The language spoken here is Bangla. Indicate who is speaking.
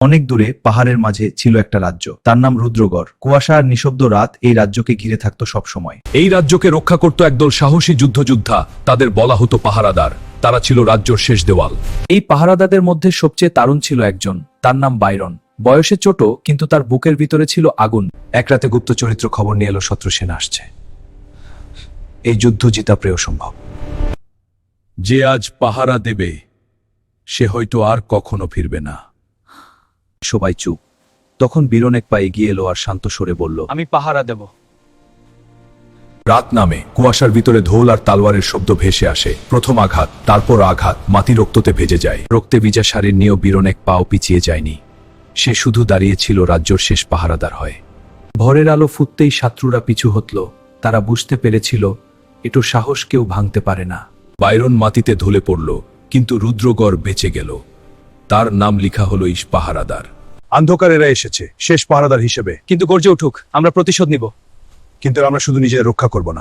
Speaker 1: অনেক দূরে পাহাড়ের মাঝে ছিল একটা রাজ্য, তার নাম রুদ্রগড়। কুয়াশা আর নিঃশব্দ রাত এই রাজ্যকে ঘিরে থাকতো সব সময়।
Speaker 2: এই রাজ্যকে রক্ষা করত একদল সাহসী যুদ্ধযোদ্ধা, তাদের বলা হতো পাহারাদার। তারা ছিল রাজ্যর শেষ দেওয়াল।
Speaker 1: এই পাহারাদারদের মধ্যে সবচেয়ে তারুণ ছিল একজন, তার নাম বাইরন। বয়সে ছোট, কিন্তু তার বুকের ভিতরে ছিল আগুন। এক রাতে গুপ্ত চরিত্র খবর নিয়ে এলো শত্রু সেনা আসছে। এই যুদ্ধ জিতা প্রেয় সম্ভব।
Speaker 2: যে আজ পাহারা দেবে সে হয়তো আর কখনো ফিরবে না।
Speaker 1: সবাই চুপ। তখন বীরন এক পা এগিয়ে এলো আর শান্ত স্বরে বলল,
Speaker 3: আমি পাহারা দেব।
Speaker 2: রাত নামে, কুয়াশার ভিতরে ঢোল আর তালওয়ারের শব্দ ভেসে আসে। প্রথম আঘাত, তারপর আঘাত, মাটি রক্ততে ভেজে যায়।
Speaker 1: রক্তে ভিজা শাড়ির নিয়েও বীরন এক পাও পিছিয়ে যায়নি। সে শুধু দাঁড়িয়েছিল রাজ্যর শেষ পাহারাদার হয়ে। ভোরের আলো ফুটতেই শত্রুরা পিছু হতল। তারা বুঝতে পেরেছিল এটু সাহস কেউ ভাঙতে পারে না।
Speaker 2: বাইরন মাটিতে ঢলে পড়ল, কিন্তু রুদ্রগড় বেঁচে গেল। তার নাম লিখা হলো ইস পাহারাদার।
Speaker 4: অন্ধকারেরা এসেছে শেষ পাহারাদার হিসেবে,
Speaker 3: কিন্তু গর্জে উঠুক, আমরা প্রতিশোধ নিব।
Speaker 4: কিন্তু আমরা শুধু নিজেদের রক্ষা করব না,